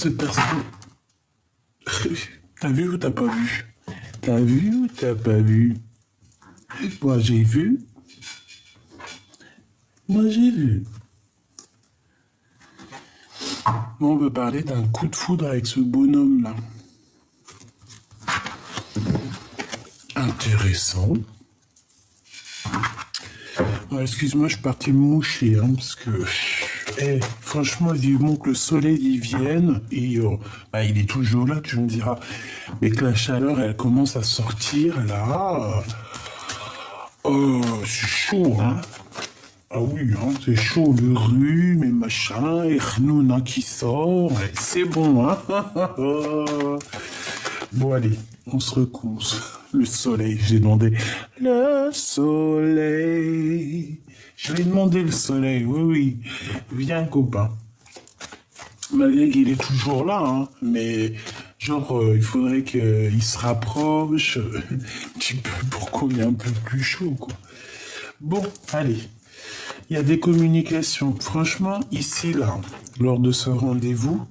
Cette personne... T'as vu ou t'as pas vu? T'as vu ou t'as pas vu? Moi j'ai vu. Moi j'ai vu. Moi on veut parler d'un coup de foudre avec ce bonhomme là. Intéressant. Ouais, excuse-moi, je suis parti me moucher, hein, parce que... franchement, vivement que le soleil y vienne, et bah, il est toujours là, tu me diras. Mais que la chaleur, elle commence à sortir, là... c'est chaud, hein. Ah oui, hein, c'est chaud, le rhume et machin, et Khnouna qui sort, ouais, c'est bon, hein. Bon, allez, on se recommence. Le soleil, j'ai demandé. Le soleil. Je lui ai demandé le soleil, oui, oui. Viens, copain. Malgré qu'il est toujours là, hein, mais genre, il faudrait qu'il se rapproche un petit peu pour qu'on ait un peu plus chaud, quoi. Bon, allez. Il y a des communications. Franchement, ici, là, lors de ce rendez-vous,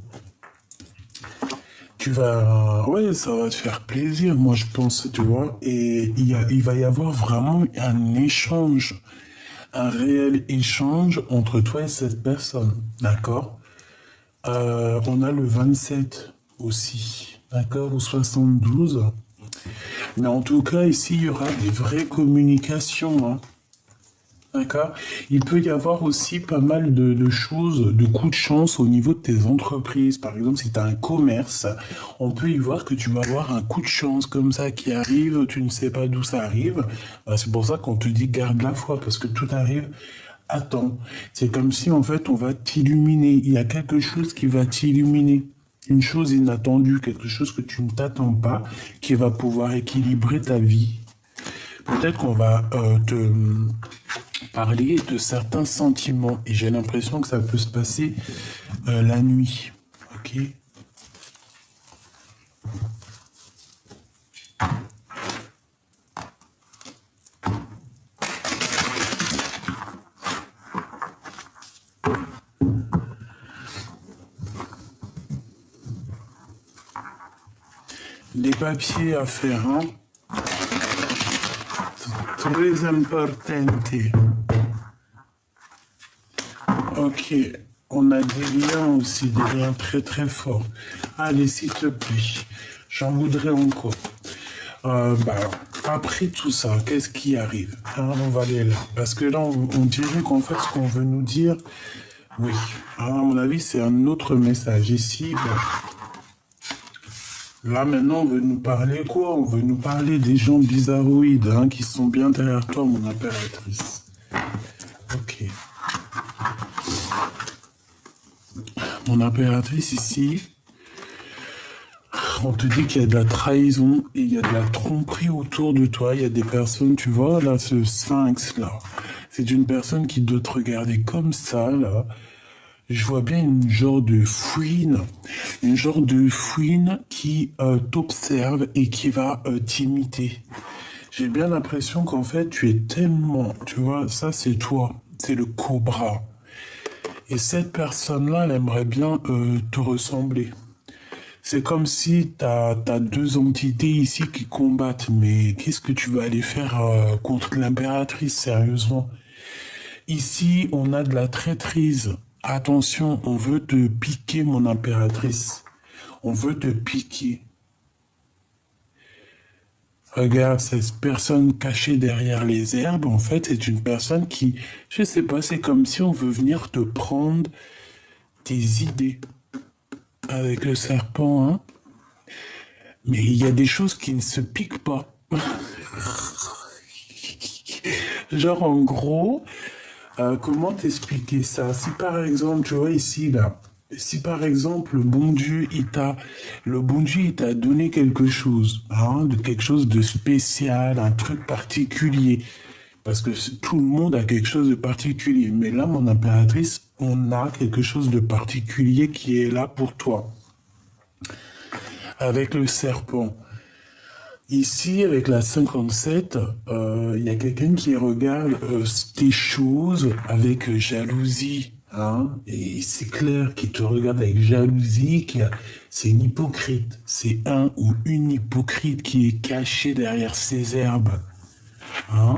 tu vas, ouais, ça va te faire plaisir, moi je pense, tu vois, et il va y avoir vraiment un échange, un réel échange entre toi et cette personne, d'accord? On a le 27 aussi, d'accord, ou 72, mais en tout cas, ici, il y aura des vraies communications, hein. D'accord. Il peut y avoir aussi pas mal de choses, de coups de chance au niveau de tes entreprises. Par exemple, si tu as un commerce, on peut y voir que tu vas avoir un coup de chance comme ça qui arrive, tu ne sais pas d'où ça arrive. C'est pour ça qu'on te dit garde la foi, parce que tout arrive à temps. C'est comme si en fait on va t'illuminer. Il y a quelque chose qui va t'illuminer. Une chose inattendue, quelque chose que tu ne t'attends pas, qui va pouvoir équilibrer ta vie. Peut-être qu'on va te parler de certains sentiments et j'ai l'impression que ça peut se passer la nuit. Ok. Les papiers à faire, hein. Très importante. Ok, on a des liens aussi, des liens très très forts. Allez, s'il te plaît, j'en voudrais encore. Bah, après tout ça, qu'est-ce qui arrive, hein, on va aller là. Parce que là, on dirait qu'en fait, ce qu'on veut nous dire, oui, hein, à mon avis, c'est un autre message. Ici, là, maintenant, on veut nous parler quoi? On veut nous parler des gens bizarroïdes, hein, qui sont bien derrière toi, mon impératrice. Ok. Mon impératrice, ici, on te dit qu'il y a de la trahison et il y a de la tromperie autour de toi. Il y a des personnes, tu vois, là, ce sphinx, là, c'est une personne qui doit te regarder comme ça, là. Je vois bien une genre de fouine qui t'observe et qui va t'imiter. J'ai bien l'impression qu'en fait, tu es tellement, tu vois, ça c'est toi, c'est le cobra. Et cette personne-là, elle aimerait bien te ressembler. C'est comme si t'as deux entités ici qui combattent, mais qu'est-ce que tu vas aller faire contre l'impératrice, sérieusement? Ici, on a de la traîtrise. Attention, on veut te piquer, mon impératrice. On veut te piquer. Regarde, cette personne cachée derrière les herbes, en fait, c'est une personne qui, je sais pas, c'est comme si on veut venir te prendre tes idées avec le serpent, hein. Mais il y a des choses qui ne se piquent pas. Genre, en gros, comment t'expliquer ça? Si par exemple, tu vois ici, là, si par exemple, le bon Dieu, il t'a donné quelque chose, hein, de quelque chose de spécial, un truc particulier. Parce que tout le monde a quelque chose de particulier. Mais là, mon impératrice, on a quelque chose de particulier qui est là pour toi. Avec le serpent. Ici, avec la 57, il y a quelqu'un qui regarde tes choses avec jalousie. Hein, et c'est clair qu'il te regarde avec jalousie, c'est une hypocrite. C'est un ou une hypocrite qui est cachée derrière ces herbes. Hein.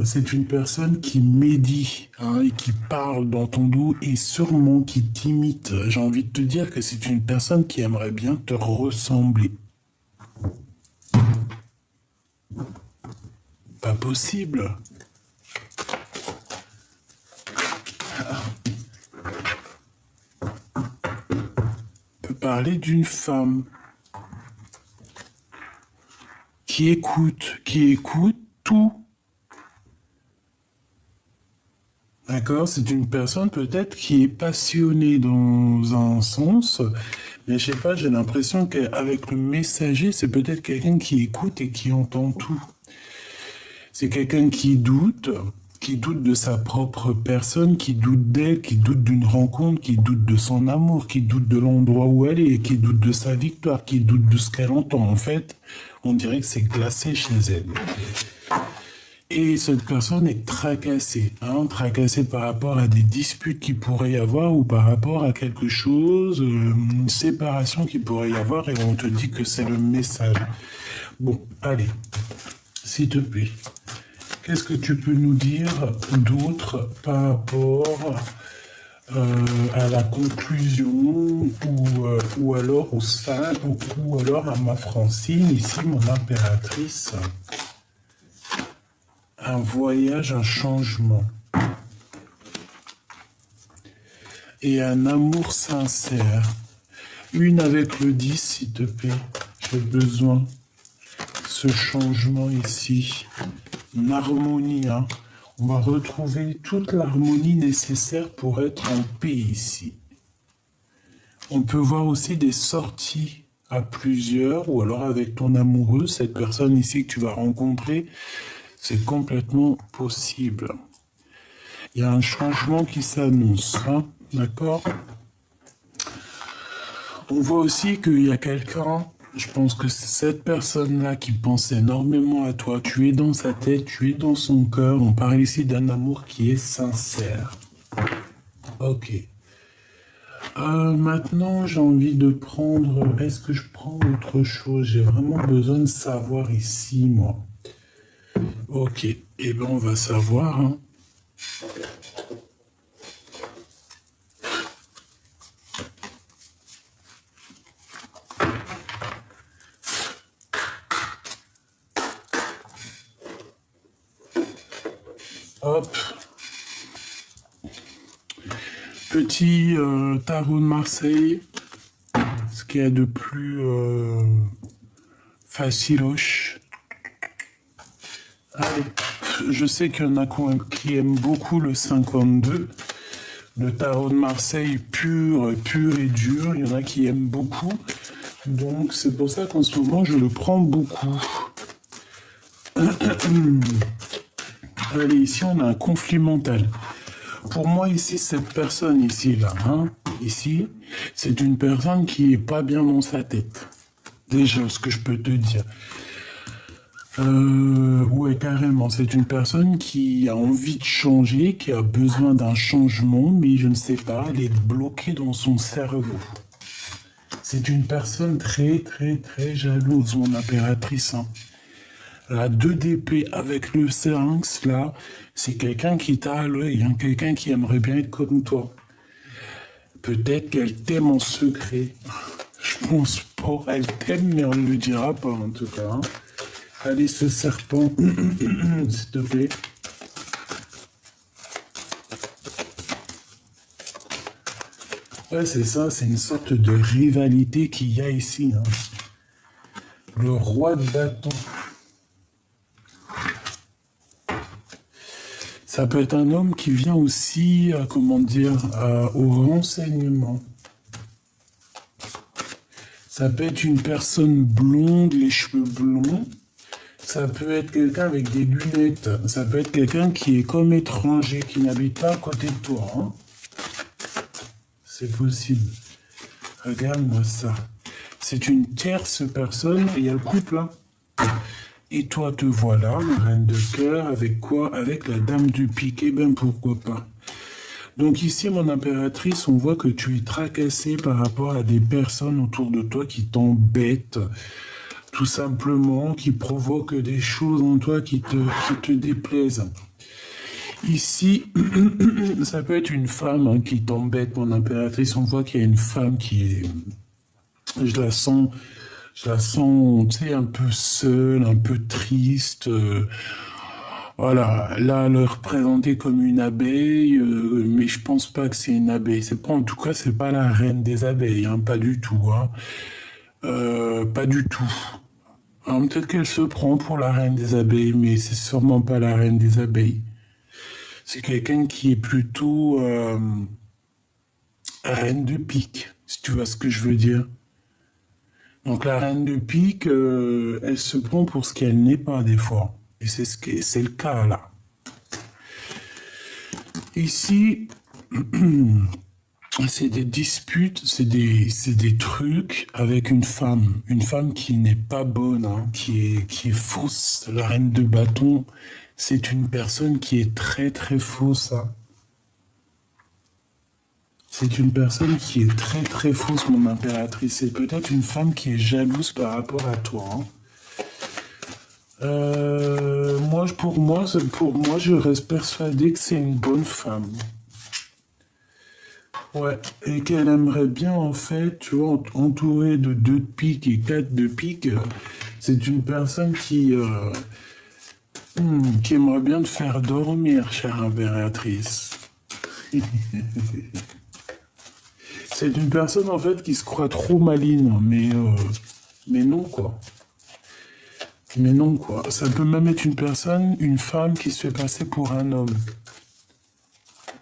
C'est une personne qui médit, hein, et qui parle dans ton dos et sûrement qui t'imite. J'ai envie de te dire que c'est une personne qui aimerait bien te ressembler. Pas possible. On peut parler d'une femme qui écoute tout. D'accord? C'est une personne peut-être qui est passionnée dans un sens, mais je sais pas, j'ai l'impression qu'avec le messager, c'est peut-être quelqu'un qui écoute et qui entend tout. C'est quelqu'un qui doute de sa propre personne, qui doute d'elle, qui doute d'une rencontre, qui doute de son amour, qui doute de l'endroit où elle est, qui doute de sa victoire, qui doute de ce qu'elle entend. En fait, on dirait que c'est glacé chez elle. Et cette personne est tracassée, hein, tracassée par rapport à des disputes qui pourraient y avoir ou par rapport à quelque chose, une séparation qui pourrait y avoir et on te dit que c'est le message. Bon, allez, s'il te plaît, qu'est-ce que tu peux nous dire d'autre par rapport à la conclusion ou alors au sein ou alors à ma Francine, ici mon impératrice? Un voyage, un changement. Et un amour sincère. Une avec le 10, s'il te plaît. J'ai besoin. Ce changement ici. Une harmonie, hein. On va retrouver toute l'harmonie nécessaire pour être en paix ici. On peut voir aussi des sorties à plusieurs ou alors avec ton amoureux, cette personne ici que tu vas rencontrer. C'est complètement possible. Il y a un changement qui s'annonce, hein, d'accord? On voit aussi qu'il y a quelqu'un, je pense que c'est cette personne-là qui pense énormément à toi. Tu es dans sa tête, tu es dans son cœur. On parle ici d'un amour qui est sincère. Ok. Maintenant, j'ai envie de prendre... Est-ce que je prends autre chose? J'ai vraiment besoin de savoir ici, moi. Ok, eh bien on va savoir, hein. Hop. Petit tarot de Marseille. Ce qu'il y a de plus faciloche. Allez, je sais qu'il y en a qui aiment beaucoup le 52. Le tarot de Marseille pur et dur. Il y en a qui aiment beaucoup. Donc c'est pour ça qu'en ce moment je le prends beaucoup. Allez, ici on a un conflit mental. Pour moi ici, cette personne ici, là, hein, ici, c'est une personne qui est pas bien dans sa tête. Déjà, ce que je peux te dire. Ouais, carrément. C'est une personne qui a envie de changer, qui a besoin d'un changement, mais je ne sais pas, elle est bloquée dans son cerveau. C'est une personne très, très, très jalouse, mon impératrice. Hein. La 2 d'épée avec le sphinx, là, c'est quelqu'un qui t'a à l'œil, hein, quelqu'un qui aimerait bien être comme toi. Peut-être qu'elle t'aime en secret. Je pense pas, elle t'aime, mais on ne le dira pas en tout cas. Hein. Allez, ce serpent, s'il te plaît. Ouais, c'est ça, c'est une sorte de rivalité qu'il y a ici. Hein. Le roi de bâton. Ça peut être un homme qui vient aussi, comment dire, au renseignement. Ça peut être une personne blonde, les cheveux blonds. Ça peut être quelqu'un avec des lunettes. Ça peut être quelqu'un qui est comme étranger, qui n'habite pas à côté de toi. Hein. C'est possible. Regarde-moi ça. C'est une tierce personne, et il y a le couple, hein. Et toi, te voilà, la reine de cœur, avec quoi? Avec la dame du pique, eh ben pourquoi pas. Donc ici, mon impératrice, on voit que tu es tracassé par rapport à des personnes autour de toi qui t'embêtent, tout simplement, qui provoquent des choses en toi qui te déplaisent. Ici, ça peut être une femme hein, qui t'embête, mon impératrice. On voit qu'il y a une femme qui est... Je la sens, tu sais, un peu seule, un peu triste. Voilà, là, elle est représentée comme une abeille, mais je pense pas que c'est une abeille. C'est pas, en tout cas, c'est pas la reine des abeilles, hein, pas du tout, hein. Pas du tout. Alors, peut-être qu'elle se prend pour la reine des abeilles, mais c'est sûrement pas la reine des abeilles. C'est quelqu'un qui est plutôt reine de pique, si tu vois ce que je veux dire. Donc la reine de pique, elle se prend pour ce qu'elle n'est pas des fois. Et c'est le cas là. Ici, c'est des disputes, c'est des trucs avec une femme qui n'est pas bonne, hein, qui est fausse. La reine de bâton, c'est une personne qui est très très fausse. Hein. C'est une personne qui est très très fausse, mon impératrice. C'est peut-être une femme qui est jalouse par rapport à toi. Hein. Pour moi, je reste persuadé que c'est une bonne femme. Ouais, et qu'elle aimerait bien, en fait, tu vois, entourée de 2 de pique et 4 de pique, c'est une personne qui aimerait bien te faire dormir, chère impératrice. C'est une personne, en fait, qui se croit trop maligne, mais non, quoi. Mais non, quoi. Ça peut même être une femme qui se fait passer pour un homme.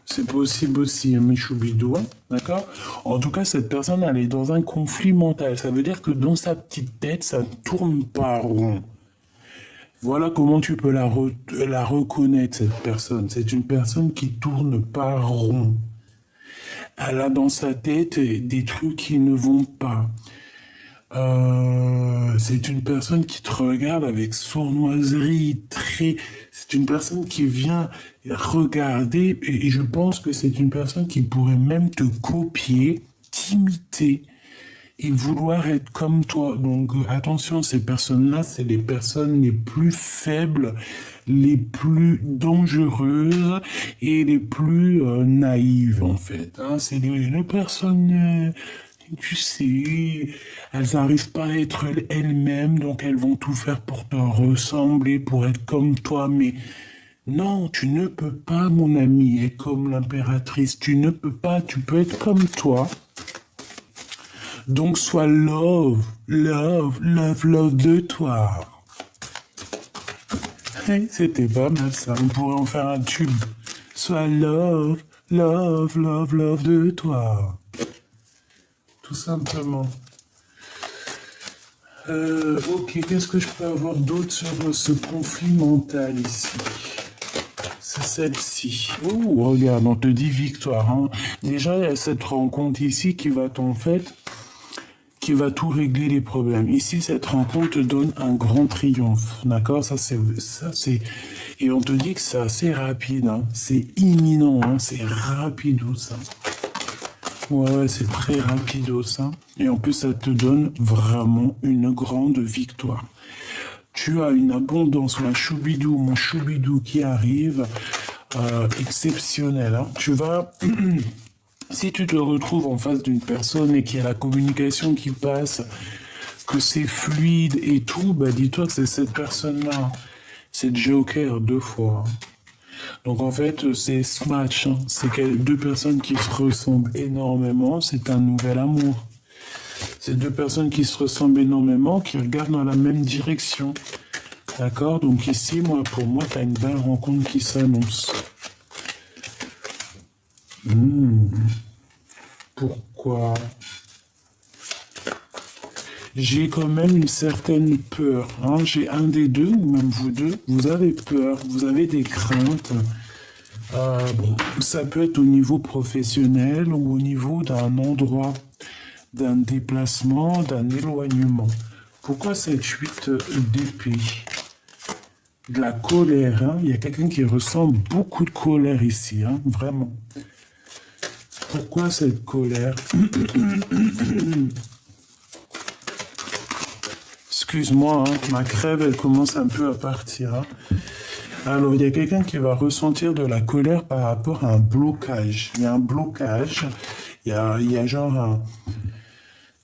C'est possible aussi, hein, Michoubidou, hein, d'accord? En tout cas, cette personne, elle est dans un conflit mental. Ça veut dire que dans sa petite tête, ça ne tourne pas rond. Voilà comment tu peux la reconnaître, cette personne. C'est une personne qui tourne pas rond. Elle a dans sa tête des trucs qui ne vont pas. C'est une personne qui te regarde avec sournoiserie, c'est une personne qui vient regarder, et je pense que c'est une personne qui pourrait même te copier, t'imiter, et vouloir être comme toi. Donc attention, ces personnes-là, c'est les personnes les plus faibles, les plus dangereuses et les plus naïves, en fait. Hein. C'est les personnes... tu sais, elles n'arrivent pas à être elles-mêmes, donc elles vont tout faire pour te ressembler, pour être comme toi, mais non, tu ne peux pas, mon ami, être comme l'impératrice, tu ne peux pas, tu peux être comme toi. Donc sois love, love, love, love de toi. Hey, c'était pas mal ça, on pourrait en faire un tube. Sois love, love, love, love de toi. Tout simplement. Ok, qu'est-ce que je peux avoir d'autre sur ce conflit mental ici? C'est celle-ci. Oh, regarde, on te dit victoire. Hein. Déjà, il y a cette rencontre ici qui va qui va tout régler les problèmes. Ici, cette rencontre te donne un grand triomphe. D'accord? Ça, c'est, et on te dit que c'est assez rapide. Hein. C'est imminent. Hein. C'est rapido, ça. Ouais, c'est très rapido, ça. Et en plus, ça te donne vraiment une grande victoire. Tu as une abondance, mon choubidou qui arrive, exceptionnelle. Hein. Tu vas... Si tu te retrouves en face d'une personne et qu'il y a la communication qui passe, que c'est fluide et tout, bah dis-toi que c'est cette personne-là. C'est Joker 2 fois. Donc en fait, c'est ce match. Hein. C'est 2 personnes qui se ressemblent énormément. C'est un nouvel amour. C'est 2 personnes qui se ressemblent énormément, qui regardent dans la même direction. D'accord? Donc ici, pour moi, tu as une belle rencontre qui s'annonce. Pourquoi? J'ai quand même une certaine peur. Hein. J'ai un des deux, ou même vous deux, vous avez peur, vous avez des craintes. Bon, ça peut être au niveau professionnel ou au niveau d'un endroit, d'un déplacement, d'un éloignement. Pourquoi cette 8 d'épée? De la colère, hein. Il y a quelqu'un qui ressent beaucoup de colère ici, hein, vraiment. Pourquoi cette colère? Excuse-moi, hein, ma crève, elle commence un peu à partir. Hein. Alors, il y a quelqu'un qui va ressentir de la colère par rapport à un blocage. Il y a un blocage, il y a genre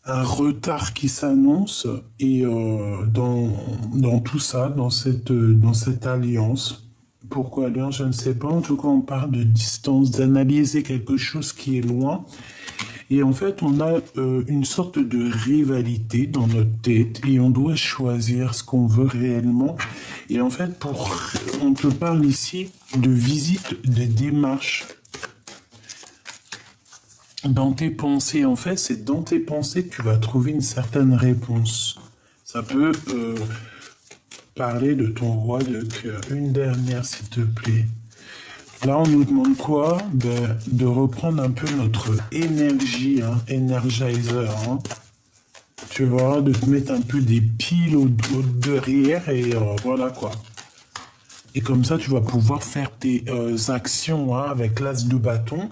un retard qui s'annonce et dans tout ça, dans cette alliance. Pourquoi alliance, je ne sais pas. En tout cas, on parle de distance, d'analyser quelque chose qui est loin. Et en fait, on a une sorte de rivalité dans notre tête et on doit choisir ce qu'on veut réellement. Et en fait, on te parle ici de visite, de démarche. Dans tes pensées, en fait, c'est dans tes pensées que tu vas trouver une certaine réponse. Ça peut parler de ton roi de cœur. Une dernière, s'il te plaît. Là, on nous demande quoi? De reprendre un peu notre énergie, hein, Energizer. Hein. Tu vois, de te mettre un peu des piles au derrière et voilà quoi. Et comme ça, tu vas pouvoir faire tes actions hein, avec l'as de bâton.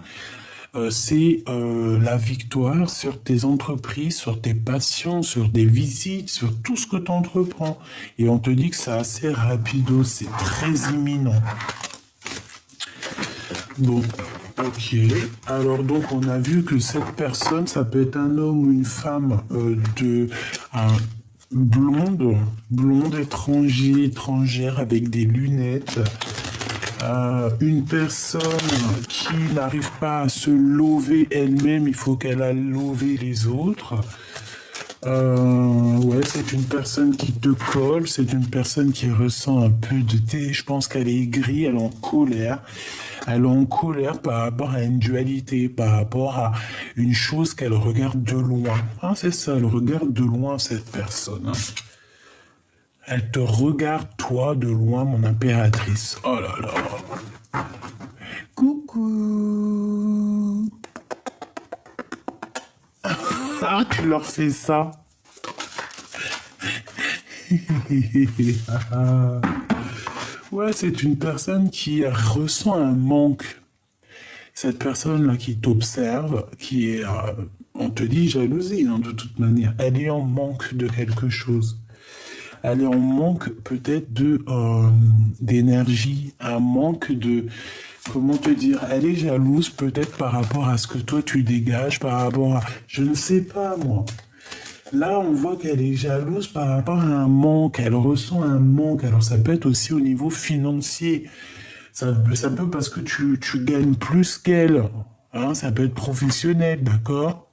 C'est la victoire sur tes entreprises, sur tes passions, sur des visites, sur tout ce que tu entreprends. Et on te dit que c'est assez rapido, c'est très imminent. Bon, ok. Alors donc on a vu que cette personne, ça peut être un homme ou une femme blonde, étrangère avec des lunettes. Une personne qui n'arrive pas à se lever elle-même, il faut qu'elle a levé les autres. Ouais, c'est une personne qui te colle, c'est une personne qui ressent un peu de thé. Je pense qu'elle est aigrie, elle est en colère. Elle est en colère par rapport à une dualité, par rapport à une chose qu'elle regarde de loin. Hein, c'est ça, elle regarde de loin cette personne. Hein. Elle te regarde, toi, de loin, mon impératrice. Oh là là. Coucou. Ah, tu leur fais ça. Ouais, c'est une personne qui ressent un manque. Cette personne-là qui t'observe, qui est, on te dit jalousie, hein, de toute manière. Elle est en manque de quelque chose. Elle est en manque peut-être d'énergie, un manque de, comment te dire, elle est jalouse peut-être par rapport à ce que toi tu dégages, par rapport à, je ne sais pas moi. Là, on voit qu'elle est jalouse par rapport à un manque, elle ressent un manque. Alors ça peut être aussi au niveau financier. Ça peut parce que tu gagnes plus qu'elle. Hein, ça peut être professionnel, d'accord?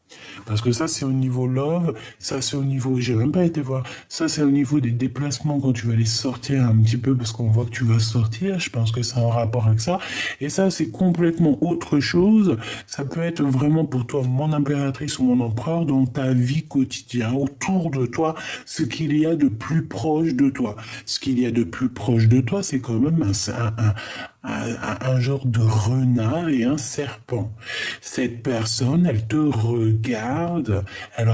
Parce que ça, c'est au niveau love, ça, c'est au niveau, j'ai même pas été voir, ça, c'est au niveau des déplacements quand tu vas aller sortir un petit peu, parce qu'on voit que tu vas sortir, je pense que c'est en rapport avec ça. Et ça, c'est complètement autre chose. Ça peut être vraiment pour toi, mon impératrice ou mon empereur, dans ta vie quotidienne, autour de toi, ce qu'il y a de plus proche de toi. Ce qu'il y a de plus proche de toi, c'est quand même un genre de renard et un serpent. Cette personne, elle te regarde, elle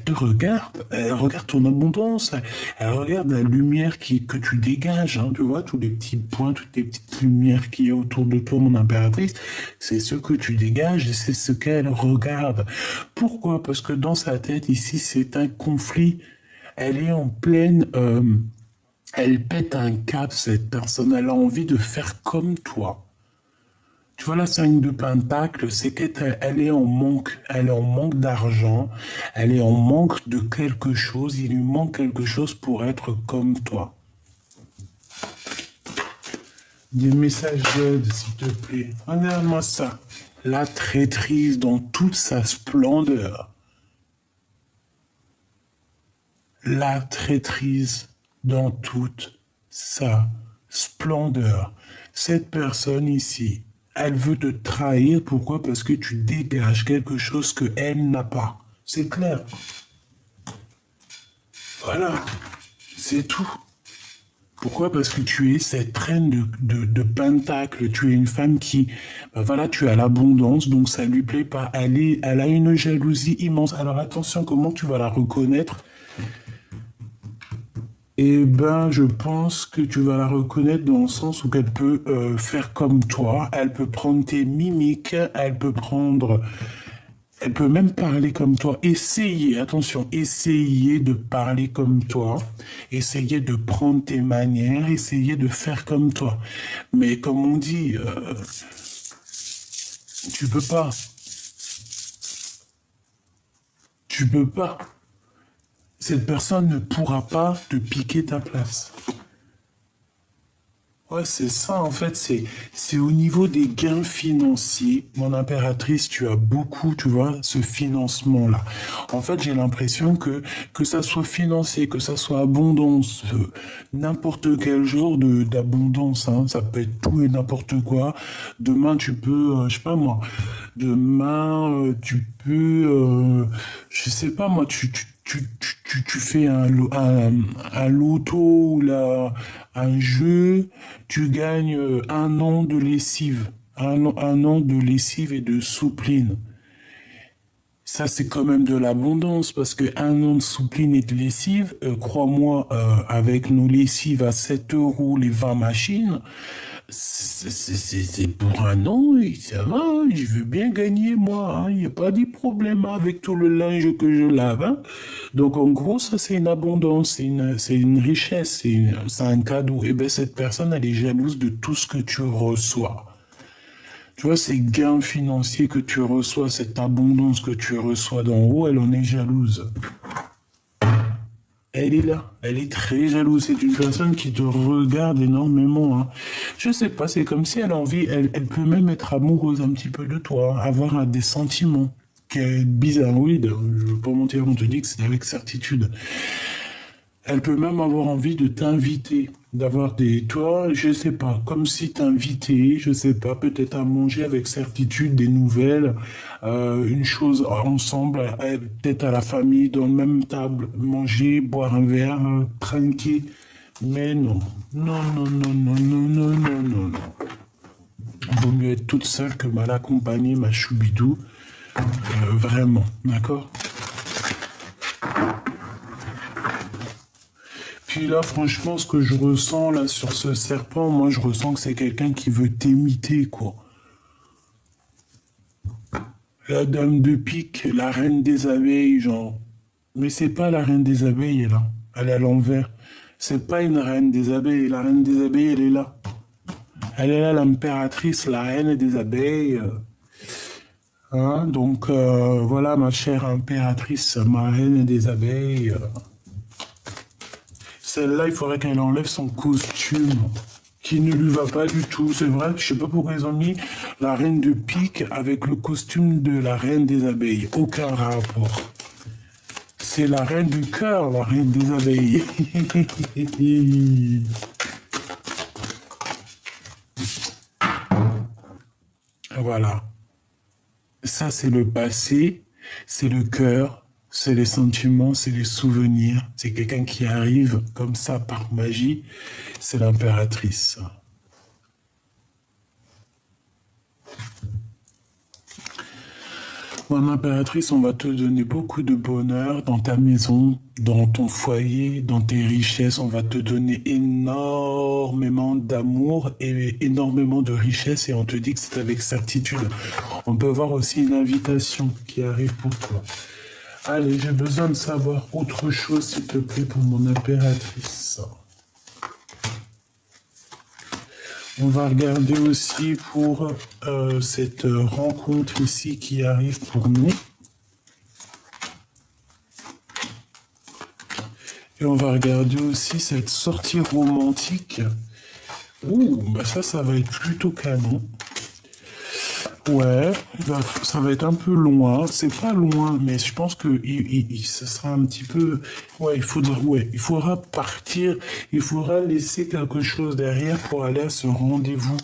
te regarde, elle regarde ton abondance, elle regarde la lumière que tu dégages, hein, tu vois, tous les petits points, toutes les petites lumières qu'il y a autour de toi, mon impératrice, c'est ce que tu dégages et c'est ce qu'elle regarde. Pourquoi? Parce que dans sa tête, ici, c'est un conflit. Elle est en pleine... elle pète un cap, cette personne. Elle a envie de faire comme toi. Tu vois, la 5 de Pentacle, c'est qu'elle est en manque. Elle est en manque d'argent. Elle est en manque de quelque chose. Il lui manque quelque chose pour être comme toi. Des messages d'aide, s'il te plaît. Regarde-moi ça. La traîtrise dans toute sa splendeur. La traîtrise dans toute sa splendeur. Cette personne ici, elle veut te trahir. Pourquoi? Parce que tu dégages quelque chose qu'elle n'a pas. C'est clair. Voilà. C'est tout. Pourquoi? Parce que tu es cette reine de Pentacle. Tu es une femme qui, ben voilà, tu as l'abondance, donc ça lui plaît pas. Elle a une jalousie immense. Alors attention, comment tu vas la reconnaître? Eh ben, je pense que tu vas la reconnaître dans le sens où elle peut faire comme toi, elle peut prendre tes mimiques, elle peut même parler comme toi. Essayez, attention, essayez de parler comme toi, essayez de prendre tes manières, essayez de faire comme toi. Mais comme on dit, tu peux pas, tu peux pas. Cette personne ne pourra pas te piquer ta place. Ouais, c'est ça, en fait, c'est au niveau des gains financiers. Mon impératrice, tu as beaucoup, tu vois, ce financement-là. En fait, j'ai l'impression que ça soit financier, que ça soit abondance, n'importe quel genre d'abondance, hein. Ça peut être tout et n'importe quoi. Demain, tu peux, je sais pas moi, demain, tu peux, je sais pas moi, tu fais un loto ou un jeu, tu gagnes un an de lessive, un an de lessive et de soupline. Ça, c'est quand même de l'abondance parce que un an de soupline et de lessive, crois-moi, avec nos lessives à 7 euros les 20 machines, c'est pour un an, et ça va, je veux bien gagner moi, il n'y a pas de problème avec tout le linge que je lave, hein. Donc en gros, ça c'est une abondance, c'est une richesse, c'est un cadeau. Et bien cette personne, elle est jalouse de tout ce que tu reçois. Tu vois, ces gains financiers que tu reçois, cette abondance que tu reçois d'en haut, elle en est jalouse. Elle est là, elle est très jalouse. C'est une personne qui te regarde énormément, hein. Je sais pas, c'est comme si elle a envie, elle peut même être amoureuse un petit peu de toi, avoir des sentiments. Qui est bizarre, oui, je veux pas mentir, on te dit que c'est avec certitude. Elle peut même avoir envie de t'inviter, d'avoir des, toi, je sais pas, comme si t'invitais, je sais pas, peut-être à manger avec certitude des nouvelles, une chose ensemble, peut-être à la famille, dans la même table, manger, boire un verre, trinquer. Mais non, non, non, non, non, non, non, non, non, non. Vaut mieux être toute seule que mal accompagnée, ma choubidou. Vraiment, d'accord? Puis là, franchement, ce que je ressens là sur ce serpent, moi, je ressens que c'est quelqu'un qui veut t'imiter, quoi. La dame de pique, la reine des abeilles, genre. Mais c'est pas la reine des abeilles, là. Elle est à l'envers. C'est pas une reine des abeilles. La reine des abeilles, elle est là. Elle est là, l'impératrice, la reine des abeilles. Hein, donc, voilà, ma chère impératrice, ma reine des abeilles. Celle-là, il faudrait qu'elle enlève son costume, qui ne lui va pas du tout. C'est vrai, je sais pas pourquoi ils ont mis la reine de pique avec le costume de la reine des abeilles. Aucun rapport. C'est la reine du cœur, la reine des abeilles. Voilà. Ça, c'est le passé, c'est le cœur, c'est les sentiments, c'est les souvenirs. C'est quelqu'un qui arrive comme ça par magie. C'est l'impératrice. Mon impératrice, on va te donner beaucoup de bonheur dans ta maison, dans ton foyer, dans tes richesses. On va te donner énormément d'amour et énormément de richesses et on te dit que c'est avec certitude. On peut voir aussi une invitation qui arrive pour toi. Allez, j'ai besoin de savoir autre chose, s'il te plaît, pour mon impératrice. On va regarder aussi pour cette rencontre ici qui arrive pour nous. Et on va regarder aussi cette sortie romantique. Ouh, bah ça va être plutôt canon. Ouais, ça va être un peu loin. C'est pas loin, mais je pense que ça sera un petit peu. Ouais, il faudra partir. Il faudra laisser quelque chose derrière pour aller à ce rendez-vous.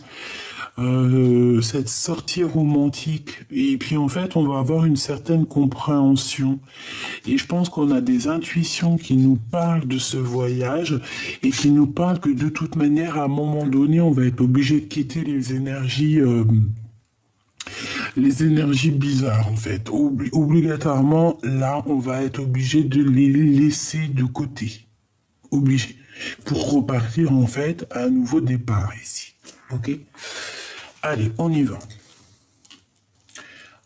Cette sortie romantique. Et puis en fait, on va avoir une certaine compréhension. Et je pense qu'on a des intuitions qui nous parlent de ce voyage et qui nous parlent que de toute manière, à un moment donné, on va être obligé de quitter les énergies bizarres, en fait. Obligatoirement, là, on va être obligé de les laisser de côté. Obligé. Pour repartir, en fait, à un nouveau départ ici. Ok? Allez, on y va.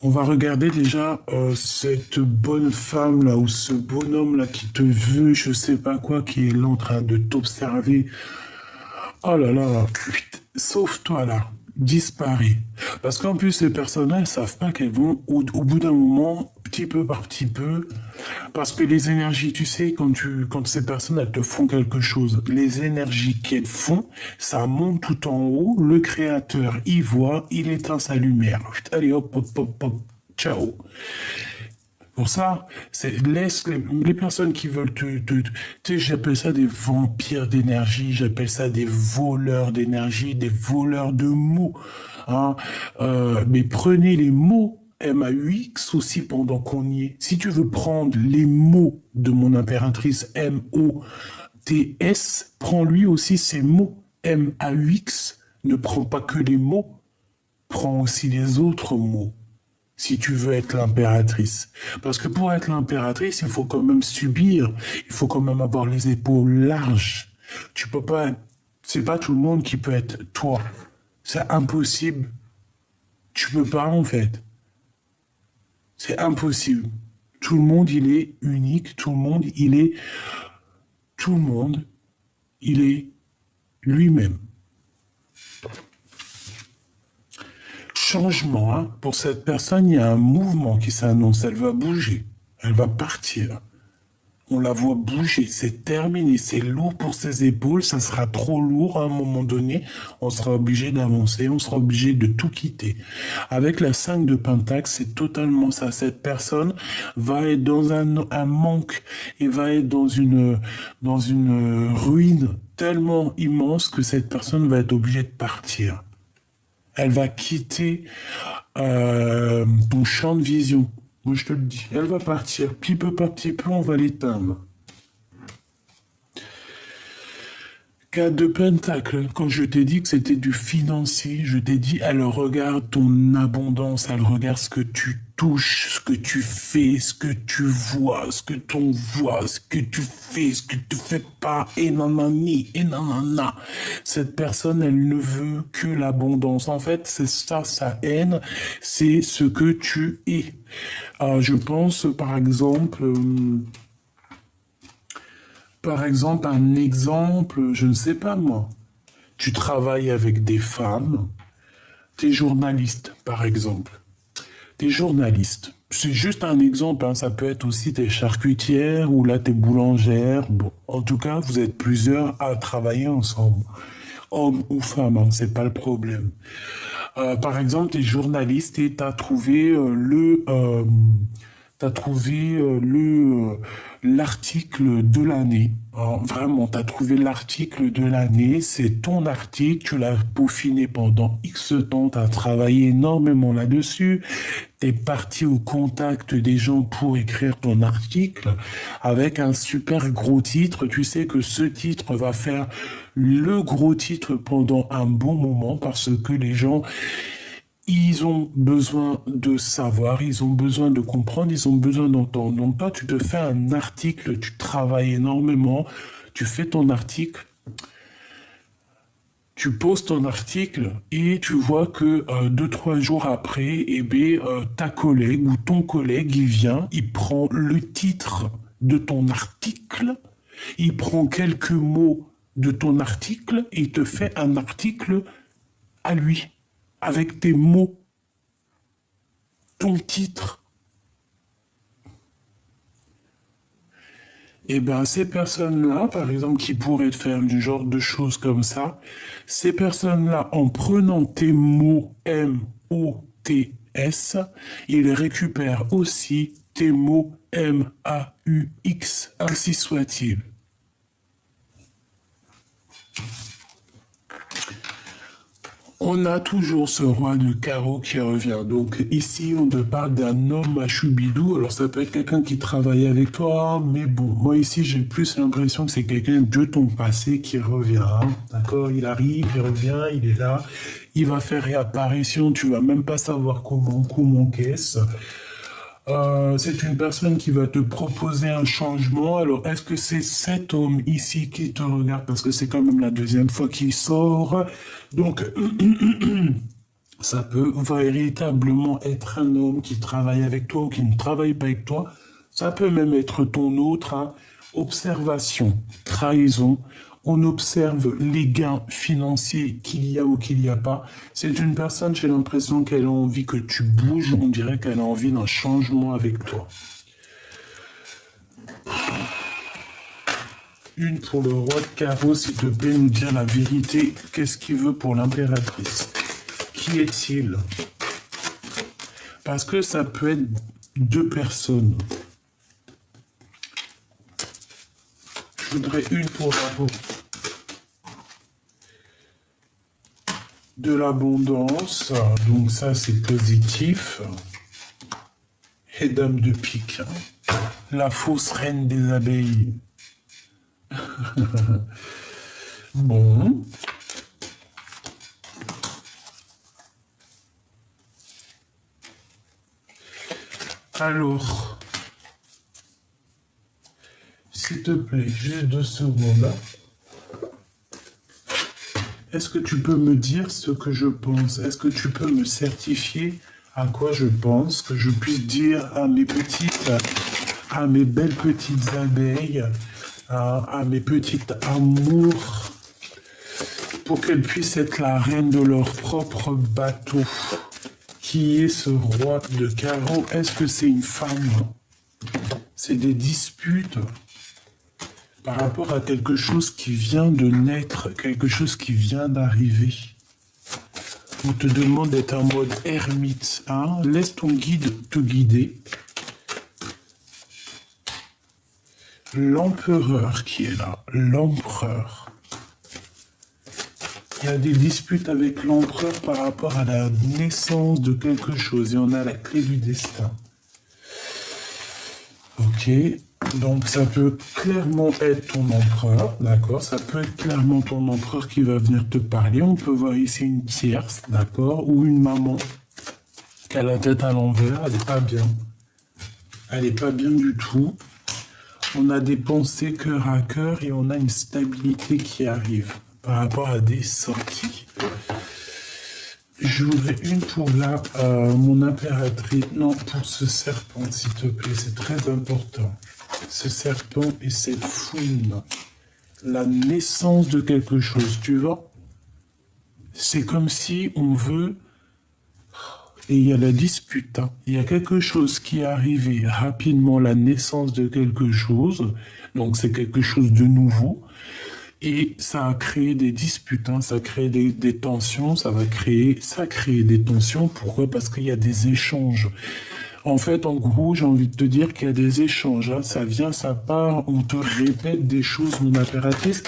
On va regarder déjà cette bonne femme là ou ce bonhomme là qui te veut, je sais pas quoi, qui est là en train de t'observer. Oh là là, putain, sauve-toi là, disparais. Parce qu'en plus ces personnes-là, elles savent pas qu'elles vont au bout d'un moment, petit peu par petit peu, parce que les énergies, tu sais, quand ces personnes elles te font quelque chose, les énergies qu'elles font, ça monte tout en haut, le créateur y voit, il éteint sa lumière. Allez hop hop hop hop, ciao. Pour ça, laisse les personnes qui veulent tu sais, j'appelle ça des vampires d'énergie, j'appelle ça des voleurs d'énergie, des voleurs de mots. Hein. Mais prenez les mots MAUX aussi pendant qu'on y est. Si tu veux prendre les mots de mon impératrice MOTS, prends lui aussi ces mots MAUX. Ne prends pas que les mots, prends aussi les autres mots si tu veux être l'impératrice. Parce que pour être l'impératrice, il faut quand même subir, il faut quand même avoir les épaules larges. Tu peux pas, c'est pas tout le monde qui peut être toi. C'est impossible. Tu peux pas, en fait. C'est impossible. Tout le monde, il est unique. Tout le monde, il est lui-même. Changement, hein. Pour cette personne, il y a un mouvement qui s'annonce. Elle va bouger. Elle va partir. On la voit bouger. C'est terminé. C'est lourd pour ses épaules. Ça sera trop lourd à un moment donné. On sera obligé d'avancer. On sera obligé de tout quitter. Avec la 5 de Pentacle, c'est totalement ça. Cette personne va être dans un manque et va être dans une ruine tellement immense que cette personne va être obligée de partir. Elle va quitter ton champ de vision. Moi, je te le dis. Elle va partir. Petit peu par petit peu, on va l'éteindre. 4 de Pentacle, quand je t'ai dit que c'était du financier, je t'ai dit, elle regarde ton abondance, elle regarde ce que tu touches, ce que tu fais, ce que tu vois, ce que t'on voit, ce que tu fais, ce que tu fais pas, et nanani, et nanana. Cette personne, elle ne veut que l'abondance. En fait, c'est ça, sa haine, c'est ce que tu es. Je pense, par exemple... un exemple, je ne sais pas moi. Tu travailles avec des femmes, t'es journaliste, par exemple. T'es journaliste. C'est juste un exemple, hein. Ça peut être aussi t'es charcutière ou là t'es boulangère. Bon, en tout cas, vous êtes plusieurs à travailler ensemble. Homme ou femme, hein, c'est pas le problème. Par exemple, t'es journaliste et t'as trouvé l'article de l'année. Alors, vraiment, t'as trouvé l'article de l'année, c'est ton article, tu l'as peaufiné pendant X temps, t'as travaillé énormément là-dessus, t'es parti au contact des gens pour écrire ton article avec un super gros titre. Tu sais que ce titre va faire le gros titre pendant un bon moment parce que les gens ils ont besoin de savoir, ils ont besoin de comprendre, ils ont besoin d'entendre. Donc toi, tu te fais un article, tu travailles énormément, tu fais ton article, tu poses ton article et tu vois que 2-3 jours après, ta collègue ou ton collègue, il vient, il prend le titre de ton article, il prend quelques mots de ton article et il te fait un article à lui, avec tes mots, ton titre. Eh bien, ces personnes-là, par exemple, qui pourraient te faire une genre de choses comme ça, ces personnes-là, en prenant tes mots M-O-T-S, ils récupèrent aussi tes mots M-A-U-X, ainsi soit-il. On a toujours ce roi de carreau qui revient. Donc ici, on te parle d'un homme à Choubidou. Alors ça peut être quelqu'un qui travaille avec toi, mais bon, moi ici, j'ai plus l'impression que c'est quelqu'un de ton passé qui revient. Hein. D'accord? Il arrive, il revient, il est là. Il va faire réapparition, tu vas même pas savoir comment qu'est-ce. C'est une personne qui va te proposer un changement. Alors, est-ce que c'est cet homme ici qui te regarde? Parce que c'est quand même la deuxième fois qu'il sort. Donc, ça peut véritablement être un homme qui travaille avec toi ou qui ne travaille pas avec toi. Ça peut même être ton autre, hein. Observation, trahison. On observe les gains financiers qu'il y a ou qu'il n'y a pas. C'est une personne, j'ai l'impression qu'elle a envie que tu bouges. On dirait qu'elle a envie d'un changement avec toi. Une pour le roi de carreau, s'il te plaît, nous dire la vérité. Qu'est-ce qu'il veut pour l'impératrice? Qui est-il? Parce que ça peut être deux personnes. Je voudrais une pour la de l'abondance, donc ça c'est positif. Et dame de pique, la fausse reine des abeilles. Bon. Alors, s'il te plaît, juste 2 secondes. Est-ce que tu peux me dire ce que je pense? Est-ce que tu peux me certifier à quoi je pense, que je puisse dire à mes belles petites abeilles, à mes petites amours, pour qu'elles puissent être la reine de leur propre bateau? Qui est ce roi de carreau? Est-ce que c'est une femme? C'est des disputes par rapport à quelque chose qui vient de naître, quelque chose qui vient d'arriver. On te demande d'être en mode ermite, hein? Laisse ton guide te guider. L'empereur qui est là, l'empereur. Il y a des disputes avec l'empereur par rapport à la naissance de quelque chose et on a la clé du destin. Ok, donc ça peut clairement être ton empereur, d'accord? Ça peut être clairement ton empereur qui va venir te parler. On peut voir ici une tierce, d'accord? Ou une maman qui a la tête à l'envers, elle n'est pas bien. Elle n'est pas bien du tout. On a des pensées cœur à cœur et on a une stabilité qui arrive par rapport à des sorties. Je voudrais une pour mon impératrice. Non, pour ce serpent, s'il te plaît, c'est très important. Ce serpent et cette fouine. La naissance de quelque chose, tu vois. C'est comme si on veut... Et il y a la dispute, hein. Il y a quelque chose qui est arrivé rapidement, la naissance de quelque chose. Donc c'est quelque chose de nouveau. Et ça a créé des disputes, hein, ça a créé des tensions, ça a créé des tensions. Pourquoi? Parce qu'il y a des échanges. En fait, en gros, j'ai envie de te dire qu'il y a des échanges, hein. Ça vient, ça part, on te répète des choses, mon impératrice.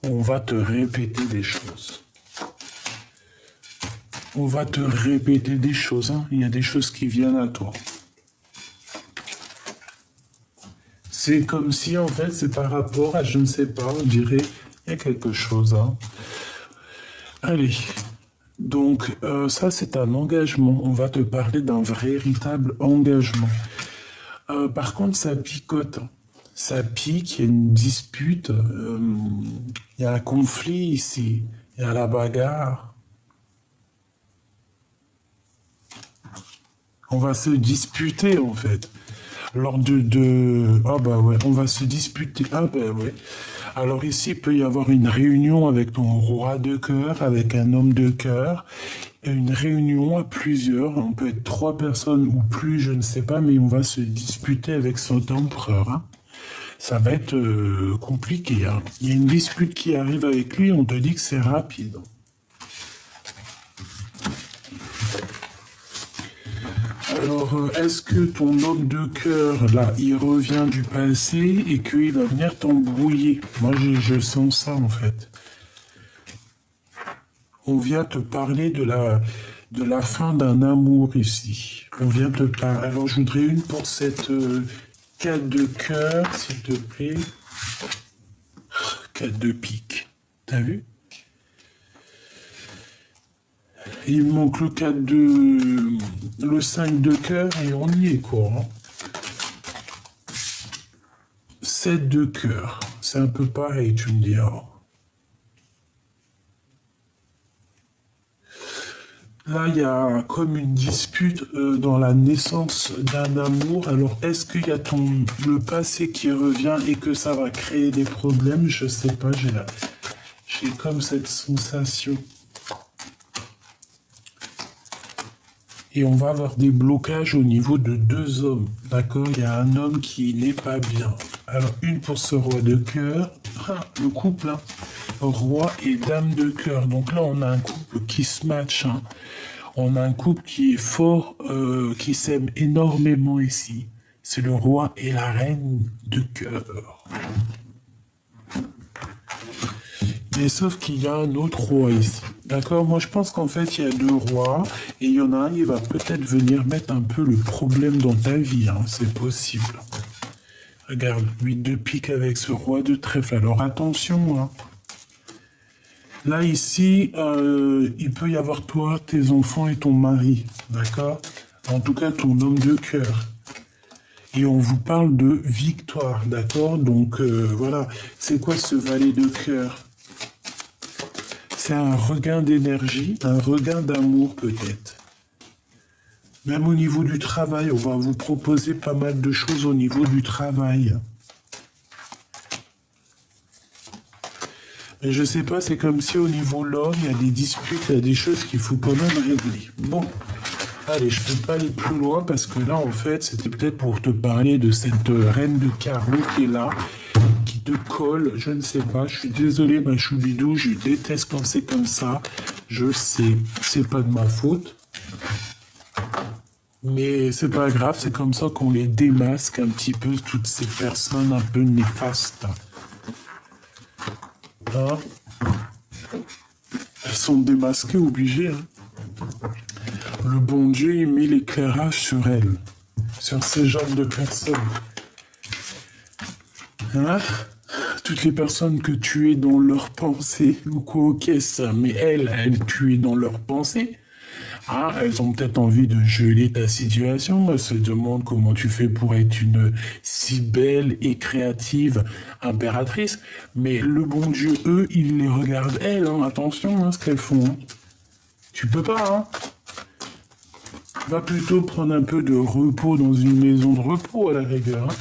On va te répéter des choses. On va te répéter des choses, hein. Il y a des choses qui viennent à toi. C'est comme si, en fait, c'est par rapport à, je ne sais pas, on dirait... Il y a quelque chose, hein. Allez, donc ça c'est un engagement. On va te parler d'un véritable engagement. Par contre, ça picote. Ça pique, il y a une dispute, il y a un conflit ici, il y a la bagarre. On va se disputer en fait. Lors Ah bah ouais, on va se disputer. Ah bah ouais. Alors ici, il peut y avoir une réunion avec ton roi de cœur, avec un homme de cœur. Une réunion à plusieurs. On peut être 3 personnes ou plus, je ne sais pas, mais on va se disputer avec son empereur, hein. Ça va être compliqué, hein. Il y a une dispute qui arrive avec lui, on te dit que c'est rapide. Alors, est-ce que ton homme de cœur, là, il revient du passé et qu'il va venir t'embrouiller? Moi, je sens ça, en fait. On vient te parler de la fin d'un amour ici. On vient te parler. Alors, je voudrais une pour cette 4 de cœur, s'il te plaît. 4 de pique. T'as vu? Il me manque le 4 de... le 5 de cœur et on y est, quoi, hein. 7 de cœur. C'est un peu pareil, tu me diras. Là, il y a comme une dispute dans la naissance d'un amour. Alors, est-ce qu'il y a le passé qui revient et que ça va créer des problèmes? Je sais pas, j'ai comme cette sensation. Et on va avoir des blocages au niveau de 2 hommes. D'accord? Il y a un homme qui n'est pas bien. Alors, une pour ce roi de cœur. Ah, le couple, hein. Roi et dame de cœur. Donc là, on a un couple qui se match. Hein. On a un couple qui est fort, qui s'aime énormément ici. C'est le roi et la reine de cœur. Mais sauf qu'il y a un autre roi ici. D'accord? Moi, je pense qu'en fait, il y a 2 rois. Et il y en a un, il va peut-être venir mettre un peu le problème dans ta vie. Hein. C'est possible. Regarde, 8 de pique avec ce roi de trèfle. Alors, attention, hein. Là, ici, il peut y avoir toi, tes enfants et ton mari, d'accord? En tout cas, ton homme de cœur. Et on vous parle de victoire, d'accord? Donc, voilà. C'est quoi ce valet de cœur? C'est un regain d'énergie, un regain d'amour, peut-être. Même au niveau du travail, on va vous proposer pas mal de choses au niveau du travail. Mais je sais pas, c'est comme si au niveau l'homme, il y a des disputes, il y a des choses qu'il faut quand même régler. Bon, allez, je peux pas aller plus loin parce que là, en fait, c'était peut-être pour te parler de cette reine de carreau qui est là, qui te colle, je ne sais pas. Je suis désolé, ma choubidou, je déteste quand c'est comme ça. Je sais, c'est pas de ma faute. Mais c'est pas grave, c'est comme ça qu'on les démasque un petit peu, toutes ces personnes un peu néfastes. Hein? Elles sont démasquées, obligées. Hein? Le bon Dieu, il met l'éclairage sur elles, sur ces genres de personnes. Hein? Toutes les personnes que tu es dans leurs pensées, ou quoi, ok, ça, mais elles, tu es dans leurs pensées. Ah, elles ont peut-être envie de geler ta situation. Elles se demandent comment tu fais pour être une si belle et créative impératrice. Mais le bon Dieu, eux, ils les regardent, elles. Hein. Attention à ce qu'elles font. Hein. Tu peux pas, hein. Va plutôt prendre un peu de repos dans une maison de repos, à la rigueur. Hein.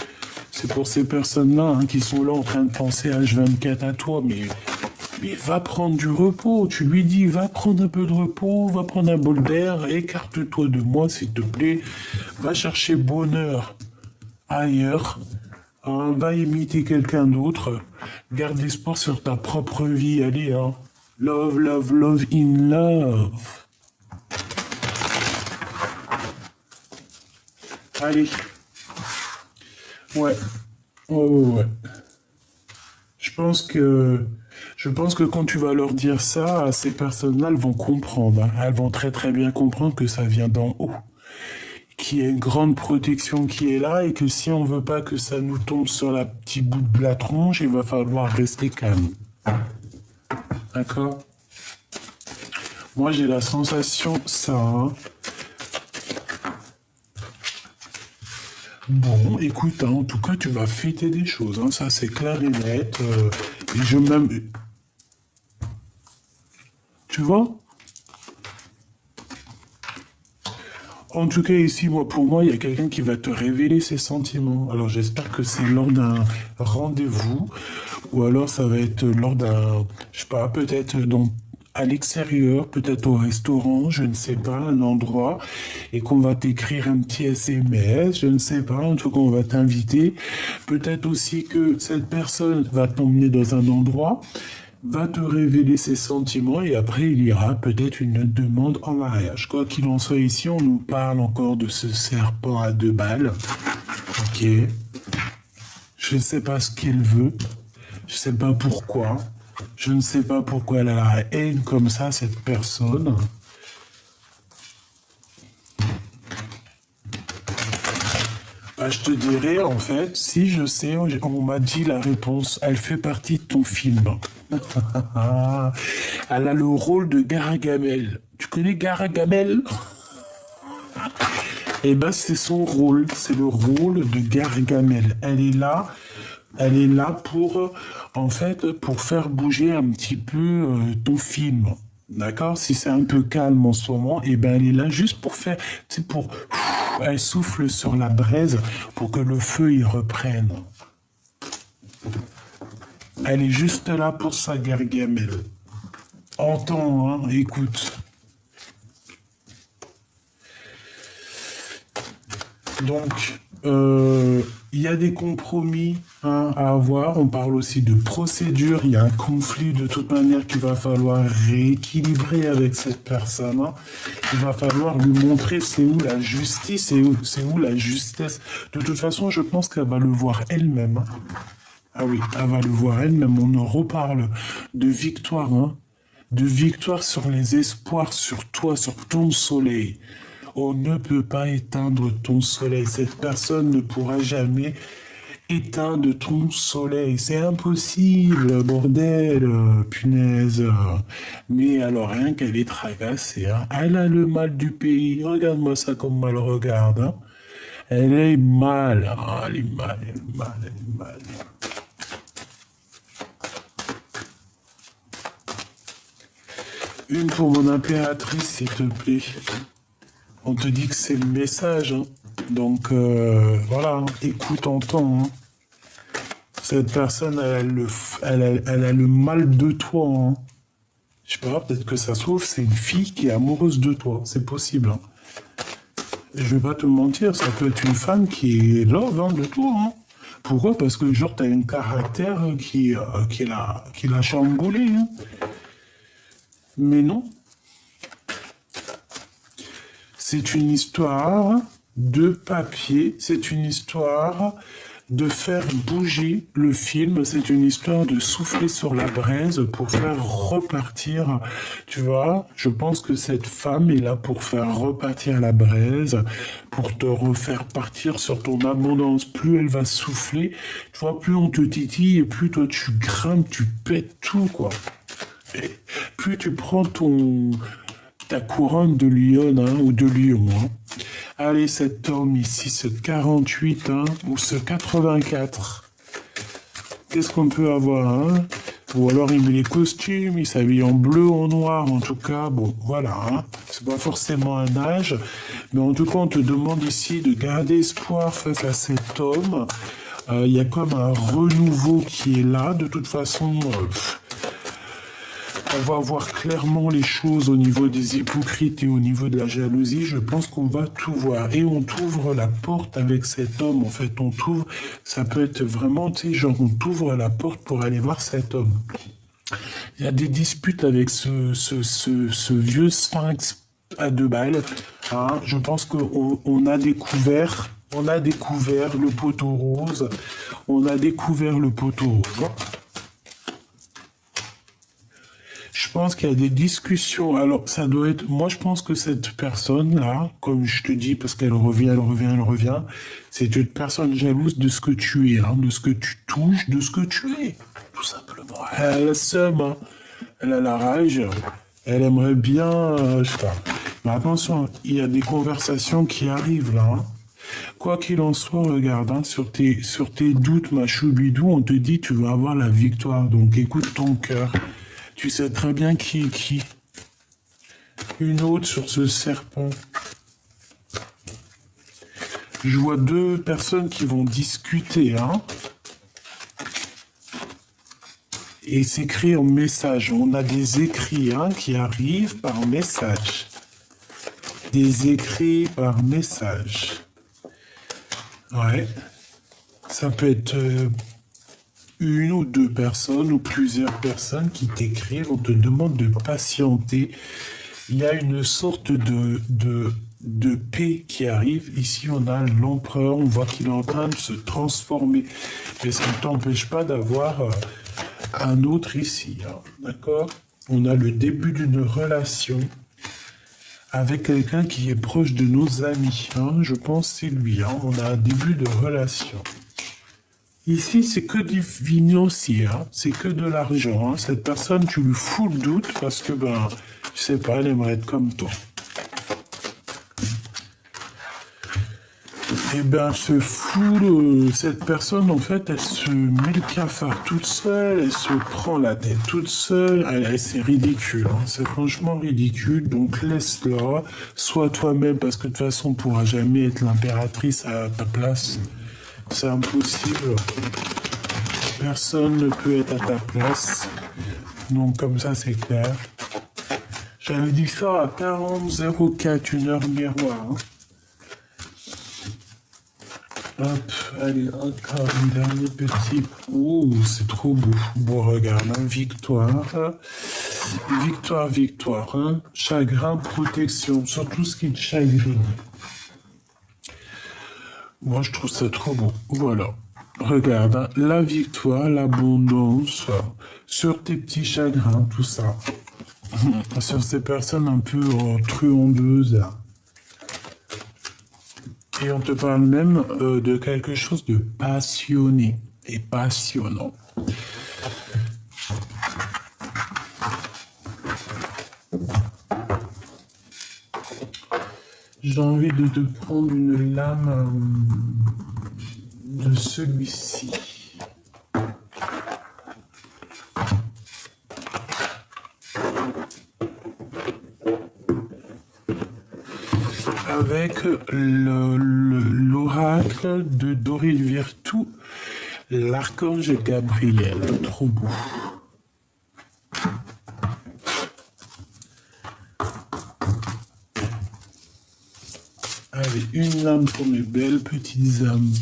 C'est pour ces personnes-là hein, qui sont là en train de penser H24 à toi, mais va prendre du repos. Tu lui dis, va prendre un peu de repos, va prendre un bol d'air, écarte-toi de moi, s'il te plaît. Va chercher bonheur ailleurs. Hein, va imiter quelqu'un d'autre. Garde l'espoir sur ta propre vie. Allez, hein. Love, love, love in love. Allez. Ouais. Ouais. Je pense que quand tu vas leur dire ça, ces personnes-là, elles vont comprendre. Hein. Elles vont très très bien comprendre que ça vient d'en haut. Qu'il y a une grande protection qui est là et que si on veut pas que ça nous tombe sur la petite bout de la tronche, il va falloir rester calme. D'accord? Moi, j'ai la sensation, ça... Hein. Bon, écoute, hein, en tout cas, tu vas fêter des choses, hein, ça c'est clair et net. Et je même... Tu vois? En tout cas, ici, pour moi, il y a quelqu'un qui va te révéler ses sentiments. Alors, j'espère que c'est lors d'un rendez-vous, ou alors ça va être lors d'un, je sais pas, peut-être à l'extérieur, peut-être au restaurant, je ne sais pas, un endroit, et qu'on va t'écrire un petit SMS, je ne sais pas, en tout cas, on va t'inviter. Peut-être aussi que cette personne va t'emmener dans un endroit, va te révéler ses sentiments et après il y aura peut-être une demande en mariage. Quoi qu'il en soit ici, on nous parle encore de ce serpent à 2 balles. Ok. Je ne sais pas ce qu'elle veut. Je ne sais pas pourquoi. Je ne sais pas pourquoi elle a la haine comme ça, cette personne. Bah, je te dirais, en fait, si je sais, on m'a dit la réponse, elle fait partie de ton film. Elle a le rôle de Gargamel. Tu connais Gargamel? Eh ben, c'est son rôle. C'est le rôle de Gargamel. Elle est là Elle est là pour, en fait, pour faire bouger un petit peu ton film. D'accord? Si c'est un peu calme en ce moment, et ben elle est là juste pour faire, tu sais, pour, elle souffle sur la braise pour que le feu il reprenne. Elle est juste là pour ça, Gargamel. Entends, hein, écoute. Donc, il y a des compromis hein, à avoir. On parle aussi de procédure. Il y a un conflit de toute manière qu'il va falloir rééquilibrer avec cette personne. Hein. Il va falloir lui montrer c'est où la justice, c'est où la justesse. De toute façon, je pense qu'elle va le voir elle-même. Hein. Ah oui, elle va le voir elle-même. On en reparle de victoire, hein. De victoire sur les espoirs, sur toi, sur ton soleil. On ne peut pas éteindre ton soleil. Cette personne ne pourra jamais éteindre ton soleil. C'est impossible, bordel, punaise. Mais alors, rien qu'elle est tracassée. Hein. Elle a le mal du pays. Regarde-moi ça comme elle regarde. Hein. Elle est mal. Ah, elle est mal, elle est mal, elle est mal. Une pour mon impératrice, s'il te plaît. On te dit que c'est le message. Hein. Donc, voilà, hein. Écoute, entends. Hein. Cette personne, elle a le mal de toi. Hein. Je sais pas, peut-être que ça se trouve, c'est une fille qui est amoureuse de toi. C'est possible. Hein. Je vais pas te mentir, ça peut être une femme qui est love hein, de toi. Hein. Pourquoi? Parce que, genre, t'as un caractère qui l'a chamboulé. Hein. Mais non. C'est une histoire de papier, c'est une histoire de faire bouger le film, c'est une histoire de souffler sur la braise pour faire repartir, tu vois, je pense que cette femme est là pour faire repartir la braise, pour te refaire partir sur ton abondance. Plus elle va souffler, tu vois, plus on te titille et plus toi tu grimpes, tu pètes tout, quoi. Et plus tu prends ta couronne de lion hein, ou de lion. Hein. Allez, cet homme ici, ce 48 hein, ou ce 84. Qu'est-ce qu'on peut avoir hein? Ou alors il met les costumes, il s'habille en bleu, en noir, en tout cas. Bon, voilà. Hein. C'est pas forcément un âge. Mais en tout cas, on te demande ici de garder espoir face à cet homme. Il y a comme un renouveau qui est là. De toute façon... on va voir clairement les choses au niveau des hypocrites et au niveau de la jalousie. Je pense qu'on va tout voir. Et on t'ouvre la porte avec cet homme. En fait, on t'ouvre, ça peut être vraiment, tu sais, genre on t'ouvre la porte pour aller voir cet homme. Il y a des disputes avec ce vieux sphinx à 2 balles. Hein. Je pense qu'on a découvert... On a découvert le poteau rose. On a découvert le poteau rose. Je pense qu'il y a des discussions. Alors, ça doit être... Moi, je pense que cette personne-là, comme je te dis, parce qu'elle revient, c'est une personne jalouse de ce que tu es, hein, de ce que tu touches, de ce que tu es. Tout simplement. Elle a le seum, hein. Elle a la rage. Elle aimerait bien... je sais pas. Mais attention, il y a des conversations qui arrivent, là. Hein. Quoi qu'il en soit, regarde, hein, sur tes doutes, ma choubidou, on te dit tu vas avoir la victoire. Donc, écoute ton cœur. Tu sais très bien qui est qui. Une autre sur ce serpent. Je vois 2 personnes qui vont discuter, hein. Et c'est écrit en message. On a des écrits, hein, qui arrivent par message. Des écrits par message. Ouais. Ça peut être... une ou 2 personnes ou plusieurs personnes qui t'écrivent, on te demande de patienter. Il y a une sorte de paix qui arrive. Ici, on a l'empereur, on voit qu'il est en train de se transformer. Mais ça ne t'empêche pas d'avoir un autre ici. Hein, d'accord? On a le début d'une relation avec quelqu'un qui est proche de nos amis. Hein, je pense que c'est lui. Hein, on a un début de relation. Ici, c'est que du financier, hein. C'est que de l'argent. Hein. Cette personne, tu lui fous le doute parce que, ben, je sais pas, elle aimerait être comme toi. Eh bien, ce fou, cette personne, en fait, elle se met le cafard toute seule, elle se prend la tête toute seule, c'est ridicule, hein, c'est franchement ridicule, donc laisse-la, sois toi-même, parce que de toute façon, on pourra jamais être l'impératrice à ta place, c'est impossible, personne ne peut être à ta place, donc comme ça, c'est clair. J'avais dit ça à 40,04, une heure miroir, hein. Hop, allez, encore un dernier petit. Ouh, c'est trop beau. Bon, regarde, hein, victoire. Victoire, victoire. Hein. Chagrin, protection. Sur tout ce qui te chagrine. Moi, je trouve ça trop beau. Voilà. Regarde, hein, la victoire, l'abondance. Sur tes petits chagrins, tout ça. Sur ces personnes un peu truandeuses. Et on te parle même de quelque chose de passionné et passionnant. J'ai envie de te prendre une lame de celui-ci. Avec l'oracle de Doril Virtou, l'archange Gabriel. Trop beau. Allez, une lame pour mes belles petites âmes.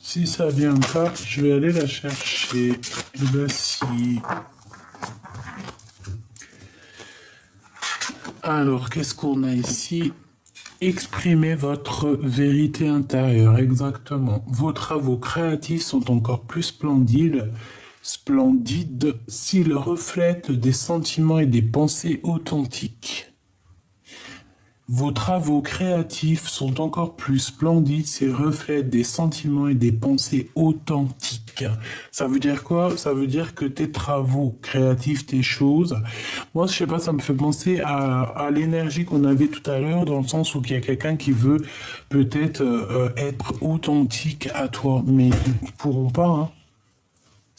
Si ça vient pas, je vais aller la chercher. Et ben si. Alors, qu'est-ce qu'on a ici? Exprimez votre vérité intérieure, exactement. Vos travaux créatifs sont encore plus splendides s'ils reflètent des sentiments et des pensées authentiques. Vos travaux créatifs sont encore plus splendides s'ils reflètent des sentiments et des pensées authentiques. Ça veut dire quoi? Ça veut dire que tes travaux créatifs, tes choses, moi je sais pas, ça me fait penser à l'énergie qu'on avait tout à l'heure, dans le sens où il y a quelqu'un qui veut peut-être être authentique à toi, mais ils ne pourront pas, hein.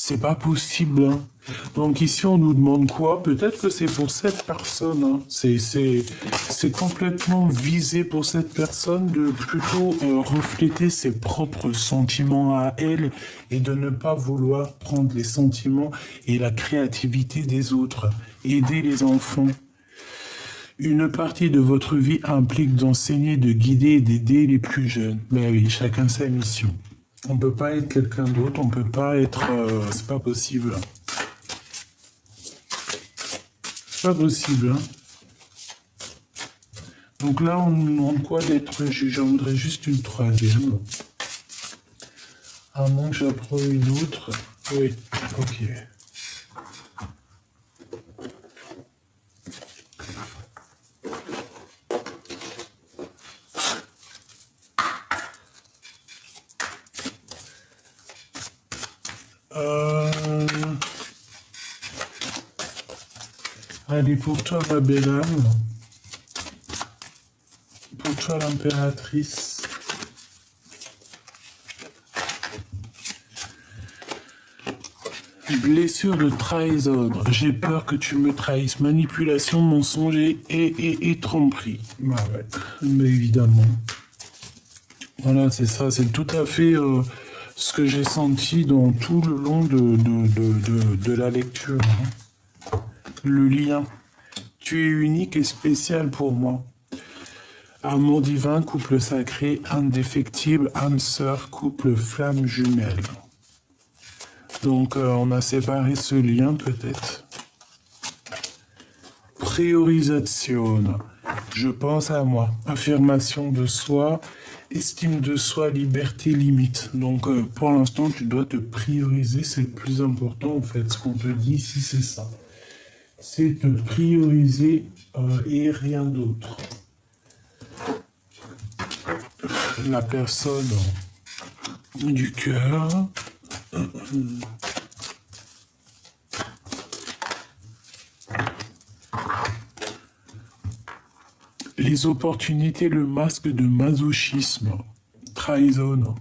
C'est pas possible, hein. Donc ici, on nous demande quoi? Peut-être que c'est pour cette personne, hein. C'est complètement visé pour cette personne de plutôt refléter ses propres sentiments à elle et de ne pas vouloir prendre les sentiments et la créativité des autres. Aider les enfants. Une partie de votre vie implique d'enseigner, de guider et d'aider les plus jeunes. Ben oui, chacun sa mission. On peut pas être quelqu'un d'autre, on peut pas être... c'est pas possible. C'est pas possible, hein. Donc là, on nous demande quoi d'être juge? J'en voudrais juste une troisième. À moins que j'apprends une autre. Oui, ok. Allez, pour toi, ma belle âme. Pour toi, l'impératrice. Blessure de trahison. J'ai peur que tu me trahisses. Manipulation, mensonge et tromperie. Bah ouais, mais évidemment. Voilà, c'est ça. C'est tout à fait ce que j'ai senti dans tout le long de la lecture, hein. Le lien. Tu es unique et spécial pour moi. Amour divin, couple sacré, indéfectible, âme sœur, couple flamme jumelle. Donc on a séparé ce lien peut-être. Priorisation. Je pense à moi. Affirmation de soi, estime de soi, liberté, limite. Donc pour l'instant tu dois te prioriser, c'est le plus important en fait. Ce qu'on te dit ici c'est ça. C'est te prioriser et rien d'autre. la personne du cœur. Les opportunités, le masque de masochisme, trahison.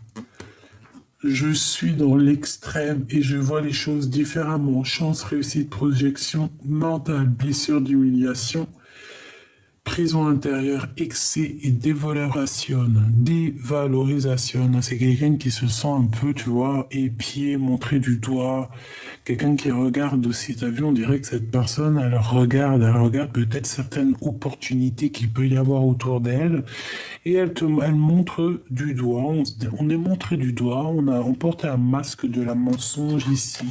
Je suis dans l'extrême et je vois les choses différemment. Chance, réussite, projection mentale, blessure d'humiliation, prison intérieure, excès et dévalorisation. Dévalorisation. C'est quelqu'un qui se sent un peu, tu vois, épié, montré du doigt. Quelqu'un qui regarde aussi, t'as vu, on dirait que cette personne, elle regarde peut-être certaines opportunités qu'il peut y avoir autour d'elle, et elle montre du doigt, on est montré du doigt, on porte un masque de la mensonge ici.